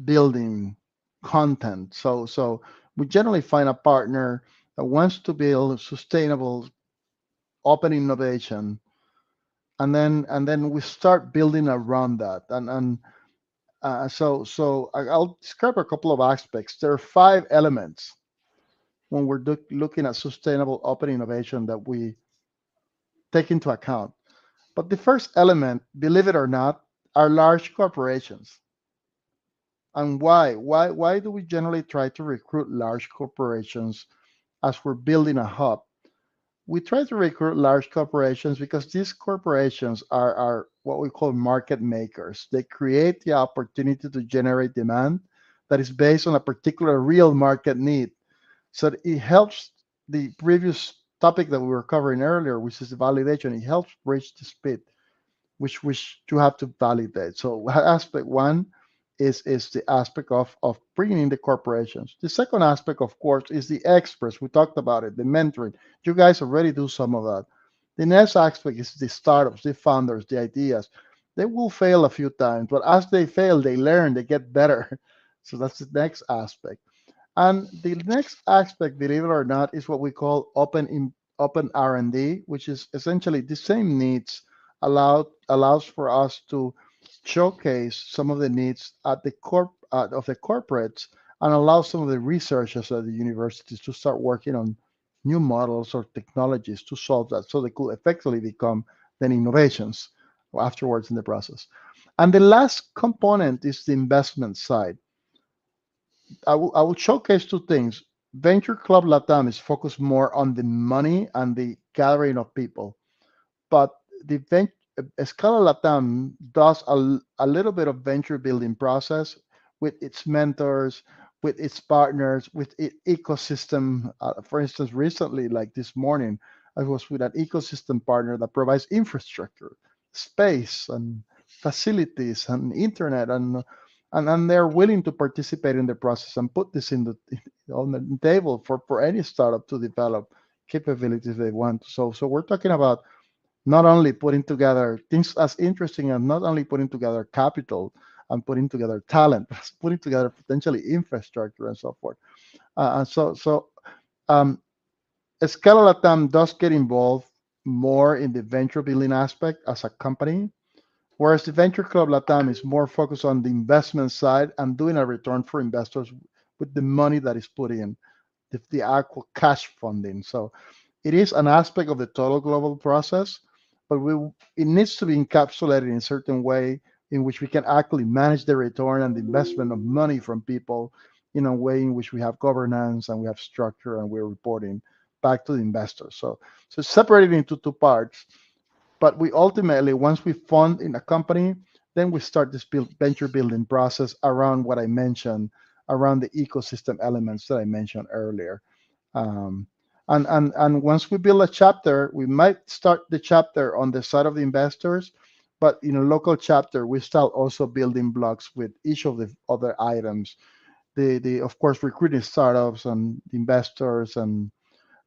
building content. So we generally find a partner that wants to build sustainable open innovation, and then we start building around that. I'll describe a couple of aspects. There are 5 elements when we're looking at sustainable open innovation that we take into account. But the first element, believe it or not, are large corporations. And why? Why do we generally try to recruit large corporations as we're building a hub? We try to recruit large corporations because these corporations are what we call market makers. They create the opportunity to generate demand that is based on a particular real market need. So it helps the previous topic that we were covering earlier, which is validation. It helps bridge the speed which you have to validate. So aspect one is the aspect of bringing in the corporations. The second aspect, of course, is the experts. We talked about it, the mentoring. You guys already do some of that. The next aspect is the startups, the founders, the ideas. They will fail a few times, but as they fail, they learn, they get better. So that's the next aspect. And the next aspect, believe it or not, is what we call open R&D, which is essentially the same needs allows for us to showcase some of the needs at the of the corporates and allow some of the researchers at the universities to start working on new models or technologies to solve that, so they could effectively become then innovations afterwards in the process. And the last component is the investment side. I will showcase 2 things. Venture Club Latam is focused more on the money and the gathering of people, but the Escala Latam does a little bit of venture building process with its mentors, with its partners, with its ecosystem. For instance, recently, like this morning, I was with an ecosystem partner that provides infrastructure, space, and facilities, and internet, and they're willing to participate in the process and put this on the table for any startup to develop capabilities they want. So we're talking about not only putting together things as interesting as not only putting together capital and putting together talent, but putting together potentially infrastructure and so forth. Um, Escala Latam does get involved more in the venture building aspect as a company, whereas the Venture Club Latam is more focused on the investment side and doing a return for investors with the money that is put in, the actual cash funding. So it is an aspect of the total global process, but it needs to be encapsulated in a certain way in which we can actually manage the return and the investment of money from people in a way in which we have governance and we have structure and we're reporting back to the investors. So separated into 2 parts, but we ultimately, once we fund in a company, then we start this venture building process around what I mentioned, around the ecosystem elements that I mentioned earlier. Um, and once we build a chapter, we might start the chapter on the side of the investors, but in a local chapter, we start also building blocks with each of the other items. The of course recruiting startups and investors um,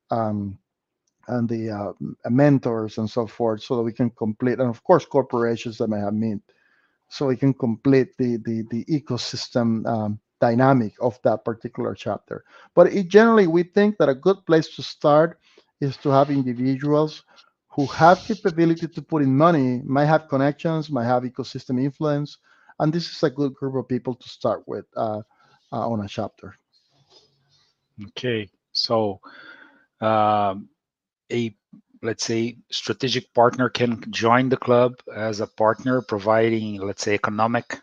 and the mentors and so forth, so that we can complete, and of course corporations that may have mean, so we can complete the ecosystem dynamic of that particular chapter. But generally, we think that a good place to start is to have individuals who have capability to put in money, might have connections, might have ecosystem influence, and this is a good group of people to start with on a chapter. Okay, so um, a let's say strategic partner can join the club as a partner, providing let's say economic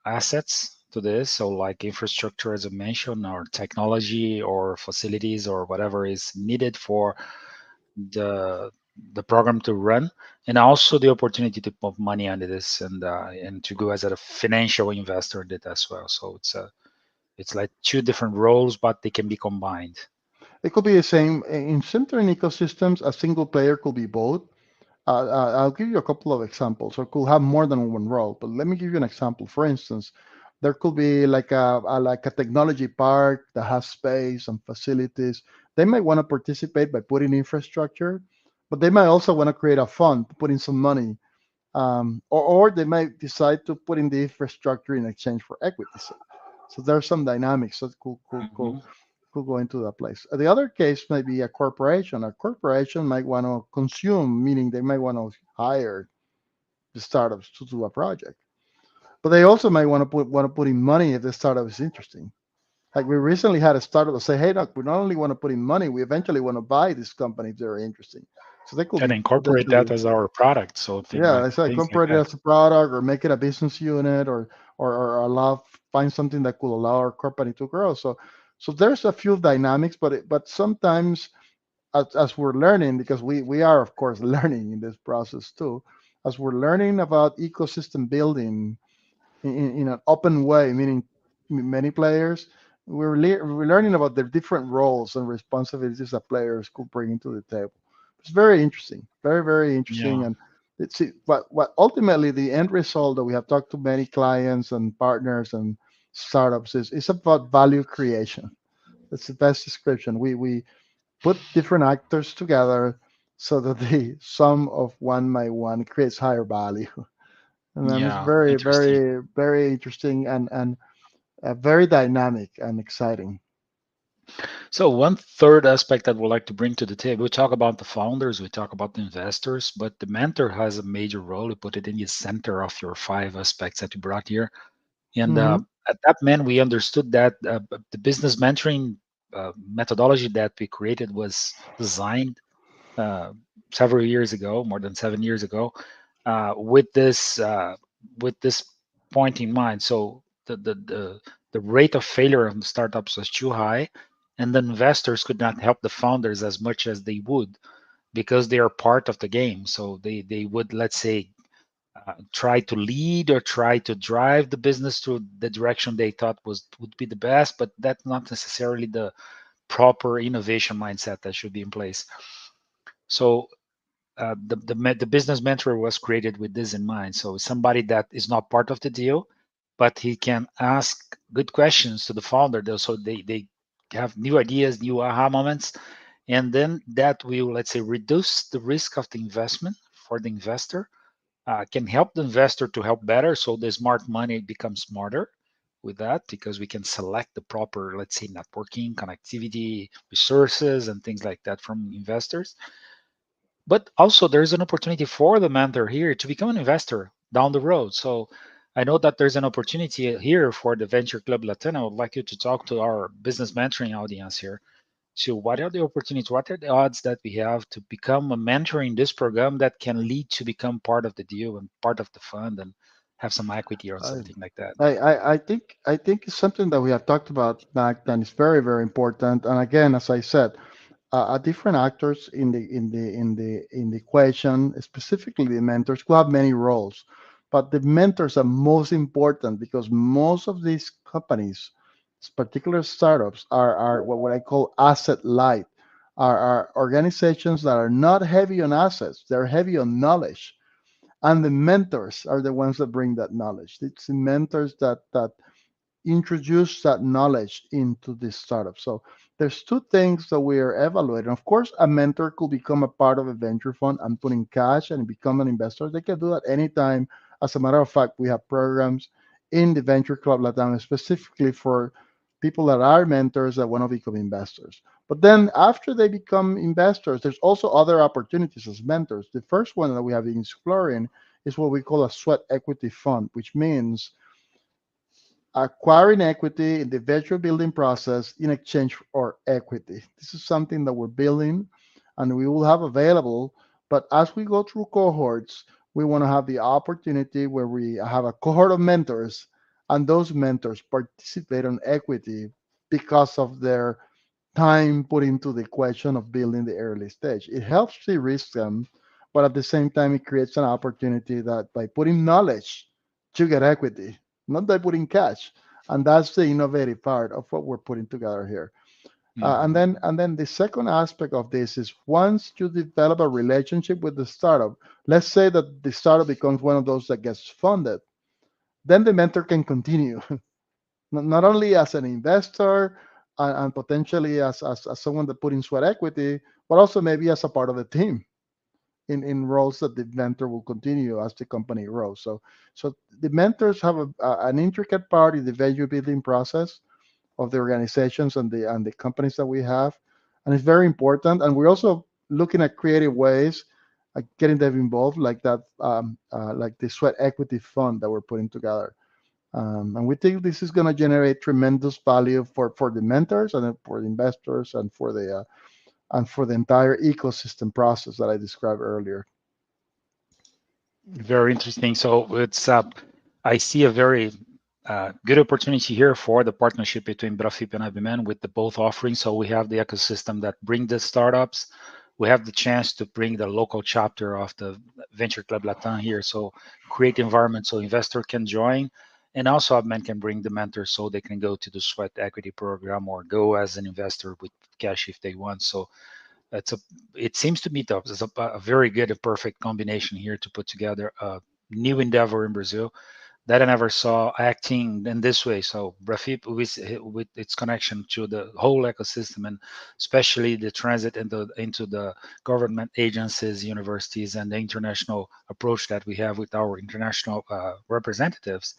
assets to this. So like infrastructure, as I mentioned, or technology or facilities or whatever is needed for the the program to run, and also the opportunity to put money under this and to go as a financial investor in it as well. So it's like two different roles, but they can be combined. It could be the same in certain ecosystems. A single player could be both. I'll give you a couple of examples. Or could have more than one role, but let me give you an example. For instance, there could be like a technology park that has space and facilities. They might want to participate by putting infrastructure, but they might also want to create a fund to put in some money, or they might decide to put in the infrastructure in exchange for equity. So there's some dynamics that Hmm. could go into that place. The other case might be a corporation. A corporation might want to consume, meaning they might want to hire the startups to do a project, but they also might want to put in money if the startup is interesting. Like we recently had a startup that say, "Hey, look, we not only want to put in money, we eventually want to buy this company if they're interesting." So they could And be incorporate that potentially, as our product. So yeah, they say things like incorporate it that. as a product or make it a business unit, or allow find something that could allow our company to grow. So there's a few dynamics, but sometimes as we're learning, because we are of course learning in this process too, as we're learning about ecosystem building in an open way, meaning many players, we're learning about the different roles and responsibilities that players could bring into the table. It's very interesting, very interesting. Yeah. And it's what ultimately the end result that we have talked to many clients and partners and startups is about value creation. That's the best description. We put different actors together so that the sum of one by one creates higher value. And then it's Yeah, interesting. very interesting and very dynamic and exciting. So one third aspect that we'd like to bring to the table, we talk about the founders, we talk about the investors, but the mentor has a major role. You put it in the center of your five aspects that you brought here. And Hmm. at that man, we understood that the business mentoring methodology that we created was designed uh, several years ago, more than 7 years ago, with this point in mind. So the rate of failure of the startups was too high, and the investors could not help the founders as much as they would because they are part of the game. So they would, let's say, try to lead or try to drive the business to the direction they thought would be the best, but that's not necessarily the proper innovation mindset that should be in place. So the business mentor was created with this in mind. So somebody that is not part of the deal, but he can ask good questions to the founder, so they have new ideas, new aha moments, and then that will, let's say, reduce the risk of the investment for the investor, can help the investor to help better. So the smart money becomes smarter with that because we can select the proper, let's say, networking, connectivity, resources, and things like that from investors. But also, there's an opportunity for the mentor here to become an investor down the road. So I know that there's an opportunity here for the Venture Club Latin. I would like you to talk to our business mentoring audience here. So, what are the opportunities? What are the odds that we have to become a mentor in this program that can lead to become part of the deal and part of the fund and have some equity or I, something like that? I think it's something that we have talked about back then. Is very important. And again, as I said, different actors in the equation, specifically the mentors, who have many roles, but the mentors are most important because most of these companies, particular startups, are what I call asset light, are organizations that are not heavy on assets; they're heavy on knowledge, and the mentors are the ones that bring that knowledge. It's the mentors that introduce that knowledge into this startup. So there's two things that we are evaluating. Of course, a mentor could become a part of a venture fund and put in cash and become an investor. They can do that anytime. As a matter of fact, we have programs in the Venture Club Latam specifically for people that are mentors that want to become investors. But then after they become investors, there's also other opportunities as mentors. The first one that we have been exploring is what we call a sweat equity fund, which means acquiring equity in the venture building process in exchange for equity. This is something that we're building and we will have available. But as we go through cohorts, We want to have the opportunity where we have a cohort of mentors, and those mentors participate on equity because of their time put into the equation of building the early stage. It helps de-risk them, but at the same time, it creates an opportunity that by putting knowledge, you get equity, not by putting cash. And that's the innovative part of what we're putting together here. And then the second aspect of this is once you develop a relationship with the startup, let's say that the startup becomes one of those that gets funded, then the mentor can continue not only as an investor and potentially as someone that put in sweat equity, but also maybe as a part of the team in roles that the mentor will continue as the company grows. So the mentors have an intricate part in the value building process of the organizations and the companies that we have, and it's very important. And we're also looking at creative ways, like getting them involved, like that, like the sweat equity fund that we're putting together. And we think this is going to generate tremendous value for the mentors and then for the investors and for the entire ecosystem process that I described earlier. Very interesting. So it's I see a very good opportunity here for the partnership between BraFIP and IBM with the both offerings. So we have the ecosystem that bring the startups. We have the chance to bring the local chapter of the Venture Club Latam here. So create environment so investor can join. And also IBM can bring the mentors so they can go to the sweat equity program or go as an investor with cash if they want. So it's a it seems to me though it's a very good and perfect combination here to put together a new endeavor in Brazil that I never saw acting in this way. So BraFIP with its connection to the whole ecosystem and especially the transit into the government agencies, universities, and the international approach that we have with our international representatives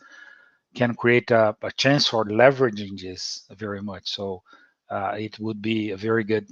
can create a chance for leveraging this very much. So it would be a very good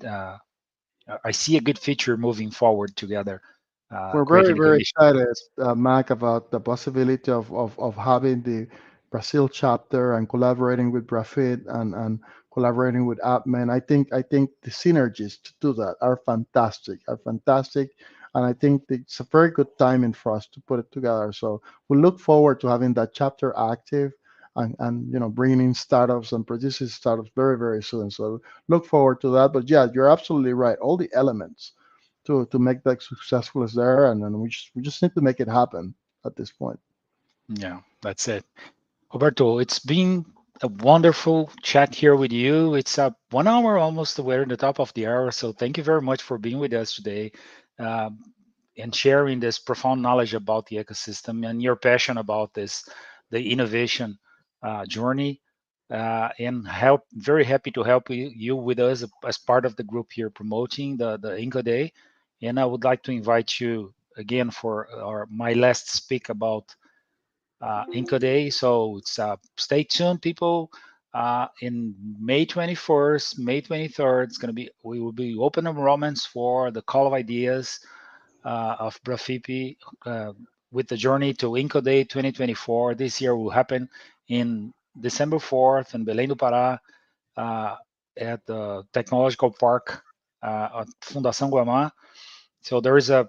I see a good future moving forward together, We're very, creating very excited, ecosystems. Mac, about the possibility of having the Brazil chapter and collaborating with Brafit and collaborating with Appman. I think the synergies to do that are fantastic, and I think it's a very good timing for us to put it together. So we look forward to having that chapter active and bringing in startups and producing startups very, very soon. So look forward to that. But yeah, you're absolutely right. All the elements to make that successful is there, and then we just need to make it happen at this point. Yeah, that's it. Roberto, it's been a wonderful chat here with you. It's 1 hour almost. We're at the top of the hour. So thank you very much for being with us today uh, and sharing this profound knowledge about the ecosystem and your passion about this, the innovation journey. And very happy to help you with us as part of the group here promoting the Inco Day. And I would like to invite you again for my last speak about Inca Day. So it's stay tuned, people. In May 21st, May 23rd, it's gonna be we will be open enrollments for the Call of Ideas of BraFIP with the journey to Inca Day 2024. This year will happen in December 4th in Belém do Pará uh, at the Technological Park at Fundação Guamá. So there is a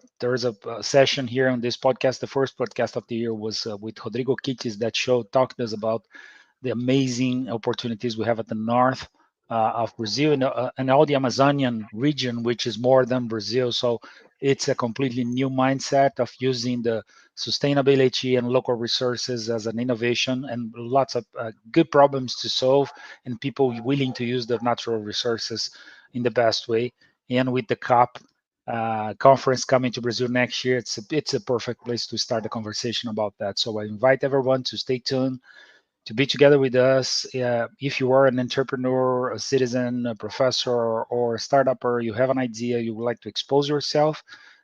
session here on this podcast. The first podcast of the year was with Rodrigo Kittis that talked us about the amazing opportunities we have at the north of Brazil and all the Amazonian region, which is more than Brazil. So it's a completely new mindset of using the sustainability and local resources as an innovation and lots of good problems to solve and people willing to use the natural resources in the best way. And with the COP conference coming to Brazil next year, it's a perfect place to start a conversation about that. So I invite everyone to stay tuned to be together with us. If you are an entrepreneur, a citizen, a professor, or a startupper, you have an idea, you would like to expose yourself,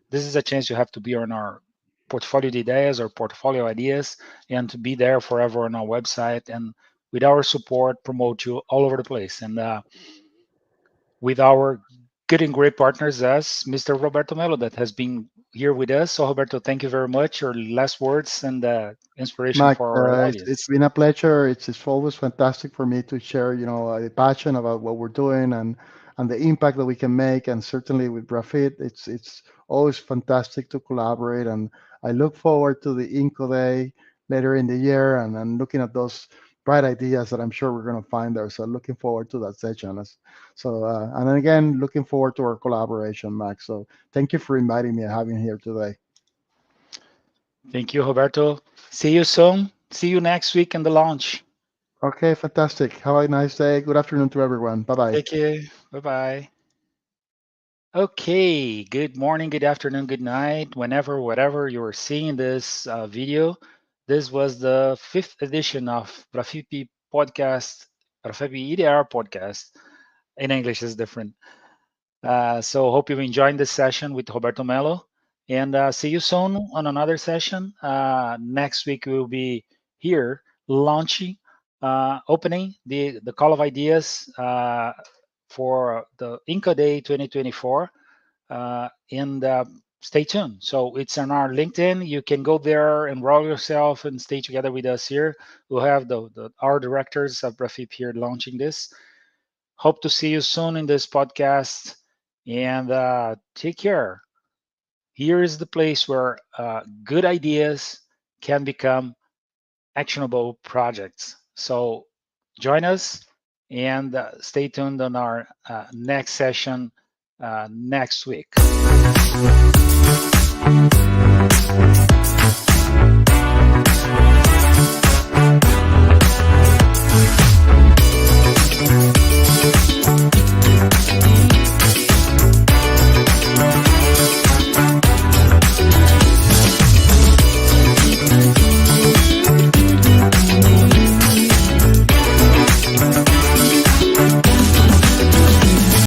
this is a chance you have to be on our portfolio ideas or portfolio ideas and to be there forever on our website and with our support promote you all over the place and with our good and great partners as Mr. Roberto Melo that has been here with us. So Roberto, thank you very much. Your last words and inspiration Mac, for our it's audience. been a pleasure. It's always fantastic for me to share, a passion about what we're doing and the impact that we can make. And certainly with Grafit, it's always fantastic to collaborate I look forward to the Inco Day later in the year, and looking at those bright ideas that I'm sure we're going to find there. So looking forward to that session. And then again, looking forward to our collaboration, Max. So thank you for inviting me and having me here today. Thank you, Roberto. See you soon. See you next week in the launch. Okay, fantastic. Have a nice day. Good afternoon to everyone. Bye-bye. Take care. Bye-bye. Okay, good morning, good afternoon, good night, whenever, whatever you're seeing this video. This was the 5th edition of BraFIP podcast, BraFIP IdeAr podcast. In English is different. So hope you enjoyed this session with Roberto Melo, and see you soon on another session. Next week we'll be here launching, opening the call of ideas for the Inca Day 2024, and stay tuned. So it's on our LinkedIn. You can go there, enroll yourself, and stay together with us here. We'll have our directors of BraFIP here launching this. Hope to see you soon in this podcast, and take care. Here is the place where good ideas can become actionable projects. So join us and stay tuned on our next session next week.